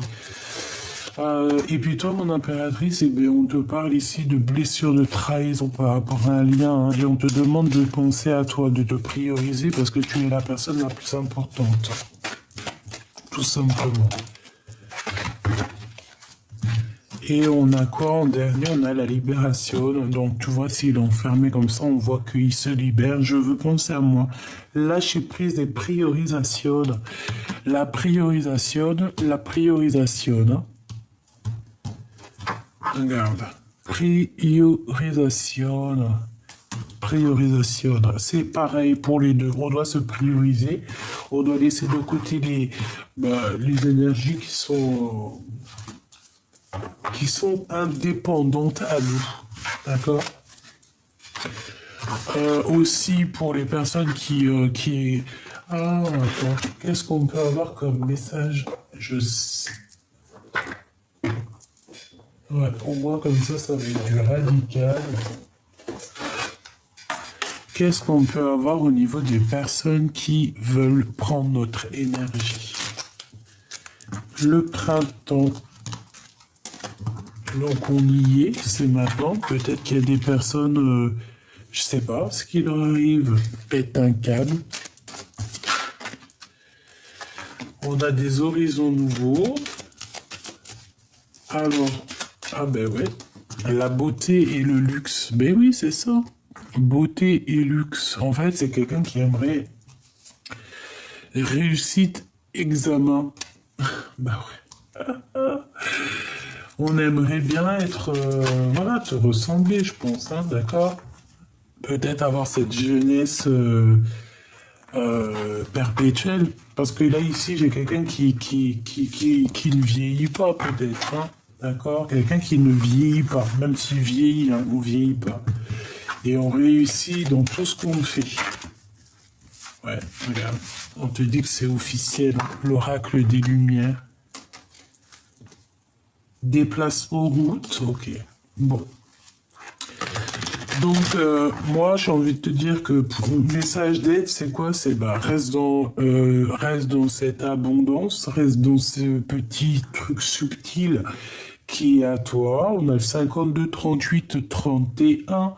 Et puis toi, mon impératrice, eh bien, on te parle ici de blessure, de trahison par rapport à un lien, hein, et on te demande de penser à toi, de te prioriser parce que tu es la personne la plus importante. Tout simplement. Et on a quoi en dernier? On a la libération. Donc, tu vois, s'il est enfermé comme ça, on voit qu'il se libère. Je veux penser à moi. Lâcher prise des priorisations. La priorisation. Regarde. Priorisation. C'est pareil pour les deux. On doit se prioriser. On doit laisser de côté les énergies qui sont indépendantes à nous. D'accord? Aussi pour les personnes qui... Ah, attends. Qu'est-ce qu'on peut avoir comme message? Je sais. Ouais, au moins comme ça va être du radical. Qu'est-ce qu'on peut avoir au niveau des personnes qui veulent prendre notre énergie? Le printemps. Donc on y est, c'est maintenant. Peut-être qu'il y a des personnes, je sais pas, ce qui leur arrive, pète un câble. On a des horizons nouveaux. Alors, ah ben ouais, la beauté et le luxe. Ben oui, c'est ça. Beauté et luxe. En fait, c'est quelqu'un qui aimerait réussite, examen. Bah ouais. On aimerait bien être, voilà, te ressembler, je pense, hein, d'accord? Peut-être avoir cette jeunesse perpétuelle, parce que là, ici, j'ai quelqu'un qui ne vieillit pas, peut-être, hein, d'accord? Quelqu'un qui ne vieillit pas, même s'il vieillit, hein, on ne vieillit pas. Et on réussit dans tout ce qu'on fait. Ouais, regarde, on te dit que c'est officiel, hein, l'oracle des Lumières. Déplacement route, ok. Bon. Donc, moi, j'ai envie de te dire que pour un message d'aide, c'est quoi? C'est reste dans cette abondance, reste dans ce petit truc subtil qui est à toi. On a le 52, 38, 31.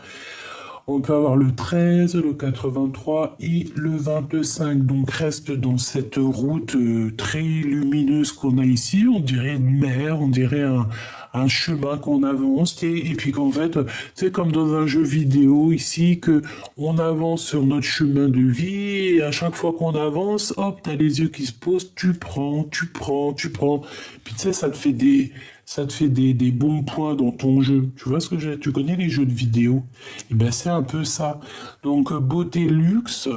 On peut avoir le 13, le 83 et le 25. Donc reste dans cette route très lumineuse qu'on a ici. On dirait une mer, on dirait un chemin qu'on avance. Et puis qu'en fait, c'est comme dans un jeu vidéo ici, que on avance sur notre chemin de vie. Et à chaque fois qu'on avance, hop, t'as les yeux qui se posent. Tu prends. Puis tu sais, ça te fait des bons points dans ton jeu. Tu vois ce que tu connais les jeux de vidéo? Et ben c'est un peu ça. Donc beauté, luxe,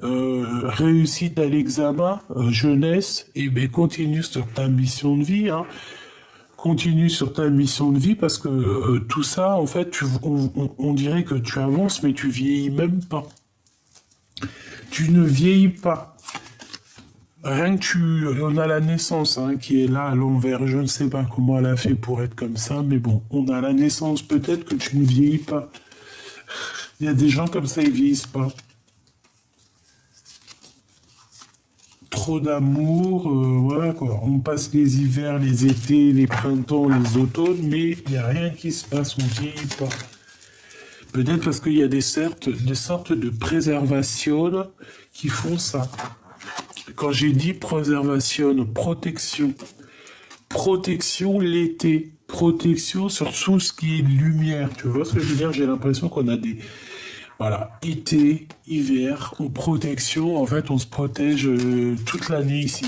réussite à l'examen, jeunesse, et ben continue sur ta mission de vie, hein. Continue sur ta mission de vie parce que tout ça, en fait, on dirait que tu avances, mais tu vieillis même pas. Tu ne vieillis pas. Rien que on a la naissance hein, qui est là à l'envers. Je ne sais pas comment elle a fait pour être comme ça, mais bon, on a la naissance. Peut-être que tu ne vieillis pas. Il y a des gens comme ça, ils vieillissent pas. Trop d'amour, voilà quoi. On passe les hivers, les étés, les printemps, les automnes, mais il n'y a rien qui se passe, on ne vieillit pas. Peut-être parce qu'il y a des sortes de préservation qui font ça. Quand j'ai dit préservation, protection l'été, protection sur tout ce qui est lumière. Tu vois ce que je veux dire? J'ai l'impression qu'on a Voilà, été, hiver, en protection, en fait, on se protège toute l'année ici.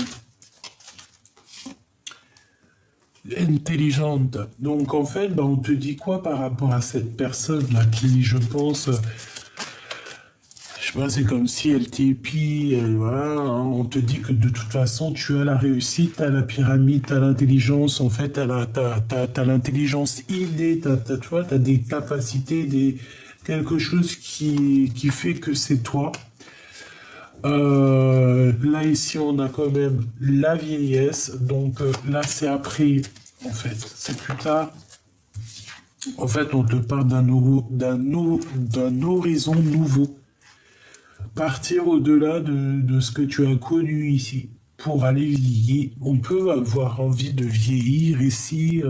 Intelligente. Donc, en fait, on te dit quoi par rapport à cette personne-là qui, je pense, je sais pas, c'est comme si elle t'épie, voilà, hein, on te dit que de toute façon, tu as la réussite, t'as la pyramide, t'as l'intelligence, en fait, t'as l'intelligence innée, tu vois, t'as des capacités, quelque chose qui fait que c'est toi. Là, ici, on a quand même la vieillesse, donc là, c'est après, en fait, c'est plus tard. En fait, on te parle d'un horizon nouveau. Partir au-delà de ce que tu as connu ici pour aller vieillir. On peut avoir envie de vieillir ici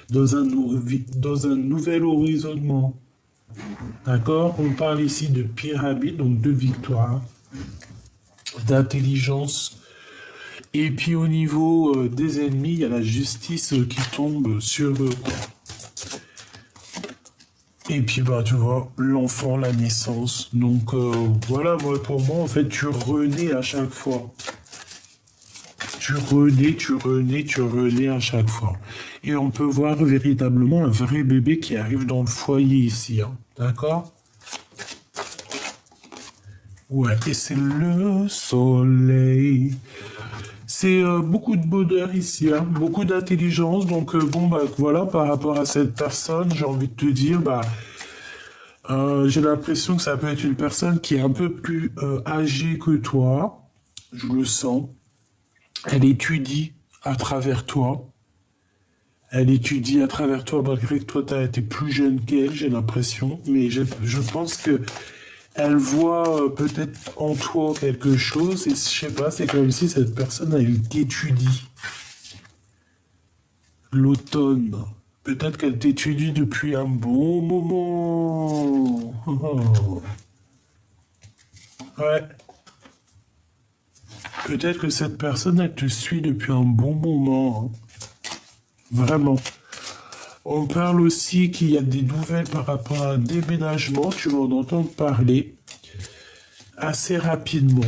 dans un nouvel horizonnement. D'accord? On parle ici de pyramide, donc de victoire, d'intelligence. Et puis au niveau des ennemis, il y a la justice qui tombe sur eux. Et puis, tu vois, l'enfant, la naissance. Donc, voilà, pour moi, en fait, tu renais à chaque fois. Tu renais à chaque fois. Et on peut voir véritablement un vrai bébé qui arrive dans le foyer ici. Hein. D'accord? Ouais, et c'est le soleil. C'est beaucoup de bonheur ici, hein, beaucoup d'intelligence. Donc, voilà, par rapport à cette personne, j'ai envie de te dire, j'ai l'impression que ça peut être une personne qui est un peu plus âgée que toi. Je le sens. Elle étudie à travers toi. Elle étudie à travers toi, malgré que toi, tu as été plus jeune qu'elle, j'ai l'impression. Mais je pense que elle voit peut-être en toi quelque chose, et je sais pas, c'est comme si cette personne, elle t'étudie. L'automne. Peut-être qu'elle t'étudie depuis un bon moment. Ouais. Peut-être que cette personne, elle te suit depuis un bon moment. Hein. Vraiment. On parle aussi qu'il y a des nouvelles par rapport à un déménagement. Tu vas en entendre parler assez rapidement.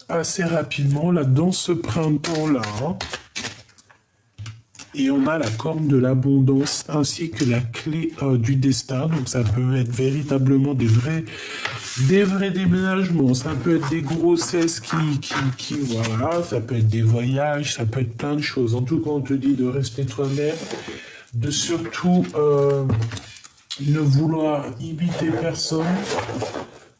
Assez rapidement, là, dans ce printemps-là. Hein. Et on a la corne de l'abondance ainsi que la clé du destin. Donc ça peut être véritablement des vrais déménagements. Ça peut être des grossesses voilà, ça peut être des voyages, ça peut être plein de choses. En tout cas, on te dit de rester toi-même, de surtout ne vouloir imiter personne.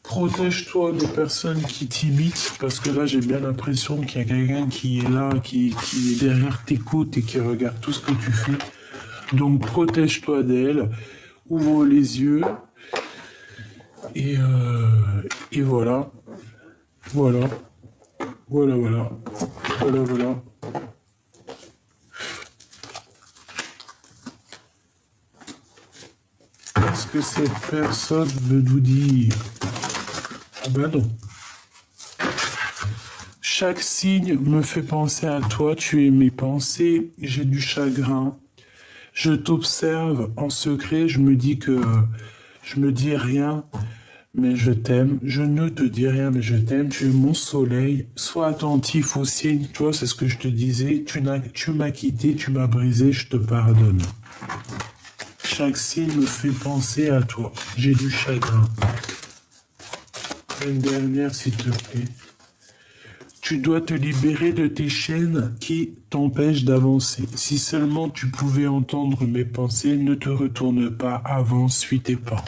Protège-toi des personnes qui t'imitent, parce que là, j'ai bien l'impression qu'il y a quelqu'un qui est là, qui est derrière tes côtes et qui regarde tout ce que tu fais. Donc, protège-toi d'elle, ouvre les yeux, et voilà. Voilà. Voilà, voilà. Voilà, voilà. Qu'est-ce que cette personne veut nous dire? Ah ben non. Chaque signe me fait penser à toi, tu es mes pensées, j'ai du chagrin. Je t'observe en secret, je me dis rien, mais je t'aime. Je ne te dis rien, mais je t'aime. Tu es mon soleil. Sois attentif aux signes. Tu vois, c'est ce que je te disais. Tu m'as quitté, tu m'as brisé, je te pardonne. Chaque signe me fait penser à toi. J'ai du chagrin. Une dernière, s'il te plaît. Tu dois te libérer de tes chaînes qui t'empêchent d'avancer. Si seulement tu pouvais entendre mes pensées, ne te retourne pas, avance, suis tes pas.